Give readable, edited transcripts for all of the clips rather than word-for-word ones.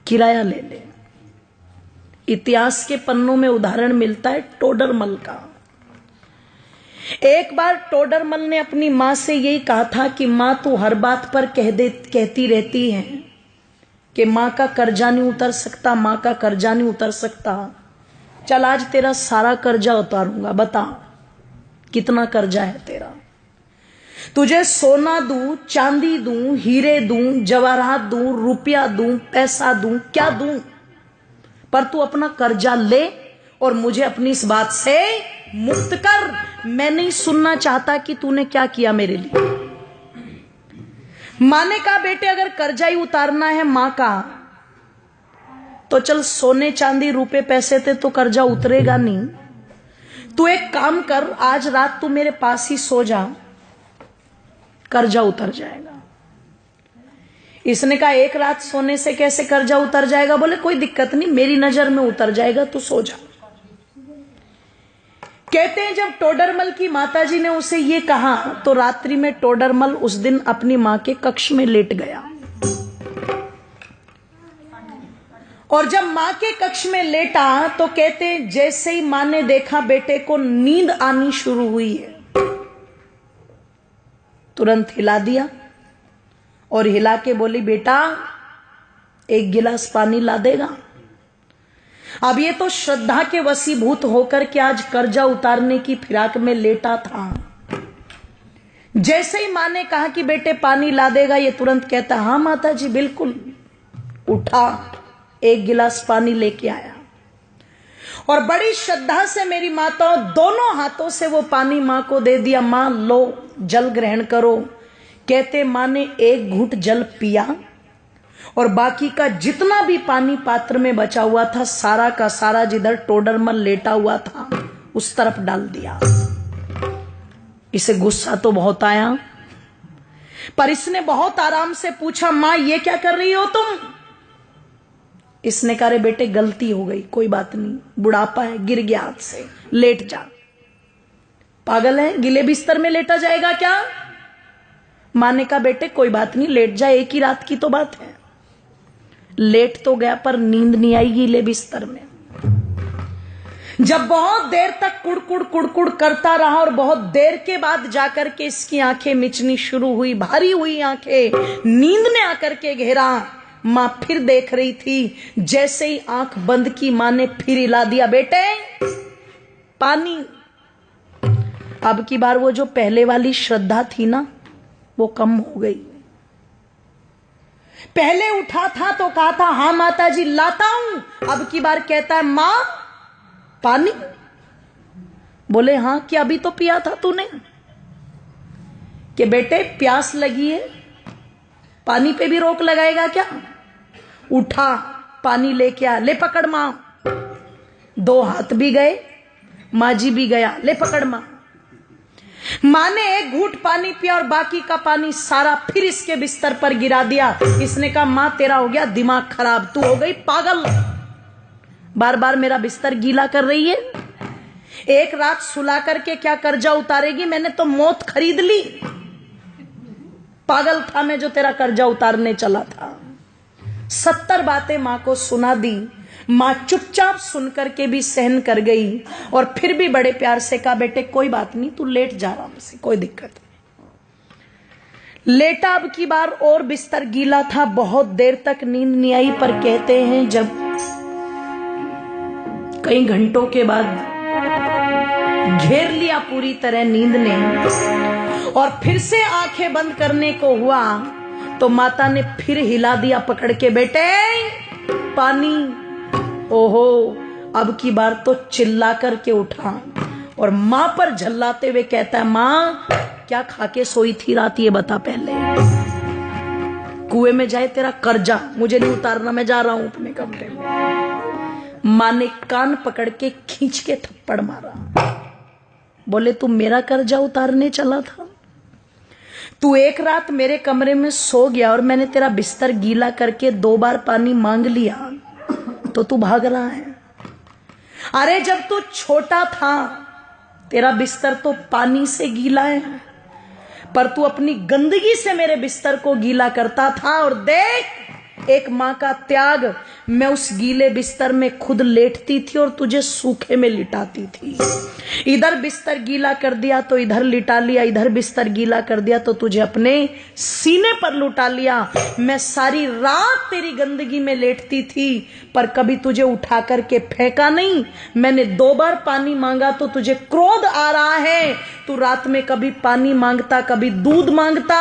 किराया ले ले। इतिहास के पन्नों में उदाहरण मिलता है टोडरमल का। एक बार टोडरमल ने अपनी मां से यही कहा था कि मां तू हर बात पर कहती रहती है कि मां का कर्जा नहीं उतर सकता, मां का कर्जा नहीं उतर सकता। चल आज तेरा सारा कर्जा उतारूंगा, बता कितना कर्जा है तेरा। तुझे सोना दूं, चांदी दूं, हीरे दूं, जवाहरात दूं, रुपया दूं, पैसा दूं, क्या दूं, पर तू अपना कर्जा ले और मुझे अपनी इस बात से मुक्त कर। मैं नहीं सुनना चाहता कि तूने क्या किया मेरे लिए। मां ने कहा बेटे अगर कर्जा ही उतारना है मां का तो चल सोने चांदी रुपए पैसे थे तो कर्जा उतरेगा नहीं। तू एक काम कर, आज रात तू मेरे पास ही सो जा, कर्जा उतर जाएगा। इसने कहा एक रात सोने से कैसे कर्जा उतर जाएगा? बोले कोई दिक्कत नहीं, मेरी नजर में उतर जाएगा, तू सो जा। कहते हैं जब टोडरमल की माताजी ने उसे ये कहा तो रात्रि में टोडरमल उस दिन अपनी मां के कक्ष में लेट गया। और जब मां के कक्ष में लेटा तो कहते हैं जैसे ही मां ने देखा बेटे को नींद आनी शुरू हुई है, तुरंत हिला दिया और हिला के बोली बेटा एक गिलास पानी ला देगा। अब ये तो श्रद्धा के वशीभूत होकर के आज कर्जा उतारने की फिराक में लेटा था। जैसे ही मां ने कहा कि बेटे पानी ला देगा, ये तुरंत कहता हाँ माता जी बिल्कुल। उठा, एक गिलास पानी लेके आया और बड़ी श्रद्धा से मेरी माता दोनों हाथों से वो पानी मां को दे दिया। मां लो जल ग्रहण करो। कहते मां ने एक घूंट जल पिया और बाकी का जितना भी पानी पात्र में बचा हुआ था सारा का सारा जिधर टोडरमल लेटा हुआ था उस तरफ डाल दिया। इसे गुस्सा तो बहुत आया, पर इसने बहुत आराम से पूछा मां ये क्या कर रही हो तुम? इसने कहा रे बेटे गलती हो गई, कोई बात नहीं, बुढ़ापा है, गिर गया हाथ से, लेट जा। पागल है, गिले बिस्तर में लेटा जाएगा क्या? मां ने कहा बेटे कोई बात नहीं, लेट जा, एक ही रात की तो बात है। लेट तो गया पर नींद नहीं आई गीले बिस्तर में। जब बहुत देर तक कुड़कुड़ कुड़कुड़ करता रहा और बहुत देर के बाद जाकर के इसकी आंखें मिचनी शुरू हुई, भारी हुई आंखें, नींद ने आकर के घेरा। मां फिर देख रही थी, जैसे ही आंख बंद की मां ने फिर हिला दिया बेटे पानी। अब की बार वो जो पहले वाली श्रद्धा थी ना वो कम हो गई। पहले उठा था तो कहा था हाँ माता जी लाता हूं, अब की बार कहता है मां पानी। बोले हाँ क्या अभी तो पिया था तूने? कि बेटे प्यास लगी है, पानी पे भी रोक लगाएगा क्या? उठा पानी लेके आ, ले पकड़ मां। दो हाथ भी गए, मां जी भी गया, ले पकड़ मां। मां ने एक घूंट पानी पिया और बाकी का पानी सारा फिर इसके बिस्तर पर गिरा दिया। इसने कहा मां तेरा हो गया दिमाग खराब, तू हो गई पागल, बार बार मेरा बिस्तर गीला कर रही है। एक रात सुला करके क्या कर्जा उतारेगी? मैंने तो मौत खरीद ली। पागल था मैं जो तेरा कर्जा उतारने चला था। 70 बातें मां को सुना दी। मां चुपचाप सुन करके भी सहन कर गई और फिर भी बड़े प्यार से कहा बेटे कोई बात नहीं, तू लेट जा आराम से, कोई दिक्कत नहीं। लेटा अब की बार और बिस्तर गीला था, बहुत देर तक नींद नहीं आई। पर कहते हैं जब कई घंटों के बाद घेर लिया पूरी तरह नींद ने और फिर से आंखें बंद करने को हुआ तो माता ने फिर हिला दिया पकड़ के, बेटे पानी। ओहो, अब की बार तो चिल्ला करके उठा और मां पर झल्लाते हुए कहता है मां क्या खा के सोई थी रात, ये बता पहले। कुएं में जाए तेरा कर्जा, मुझे नहीं उतारना, मैं जा रहा हूं अपने कमरे में। मां ने कान पकड़ के खींच के थप्पड़ मारा। बोले तू मेरा कर्जा उतारने चला था? तू एक रात मेरे कमरे में सो गया और मैंने तेरा बिस्तर गीला करके 2 बार पानी मांग लिया तो तू भाग रहा है। अरे जब तू छोटा था तेरा बिस्तर तो पानी से गीला है, पर तू अपनी गंदगी से मेरे बिस्तर को गीला करता था। और देख एक मां का त्याग, मैं उस गीले बिस्तर में खुद लेटती थी और तुझे सूखे में लिटाती थी। इधर बिस्तर गीला कर दिया तो इधर लिटा लिया, इधर बिस्तर गीला कर दिया तो तुझे अपने सीने पर लुटा लिया। मैं सारी रात तेरी गंदगी में लेटती थी पर कभी तुझे उठा करके फेंका नहीं। मैंने 2 बार पानी मांगा तो तुझे क्रोध आ रहा है। तू रात में कभी पानी मांगता, कभी दूध मांगता,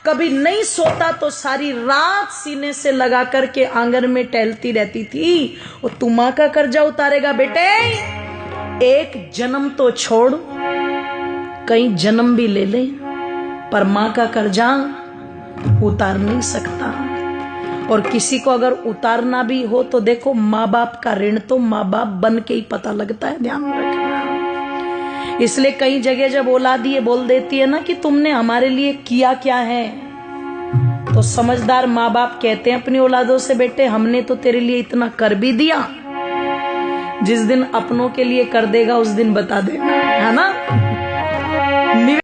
कभी नहीं सोता तो सारी रात सीने से लगा करके आंगन में टहलती रहती थी। और तू मां का कर्जा उतारेगा बेटे? एक जन्म तो छोड़, कई जन्म भी ले ले, पर मां का कर्जा उतार नहीं सकता। और किसी को अगर उतारना भी हो तो देखो, माँ बाप का ऋण तो माँ बाप बन के ही पता लगता है, ध्यान रखना। इसलिए कई जगह जब औलाद ये बोल देती है ना कि तुमने हमारे लिए किया क्या है, तो समझदार माँ बाप कहते हैं अपनी औलादों से, बेटे हमने तो तेरे लिए इतना कर भी दिया, जिस दिन अपनों के लिए कर देगा उस दिन बता देना, है ना।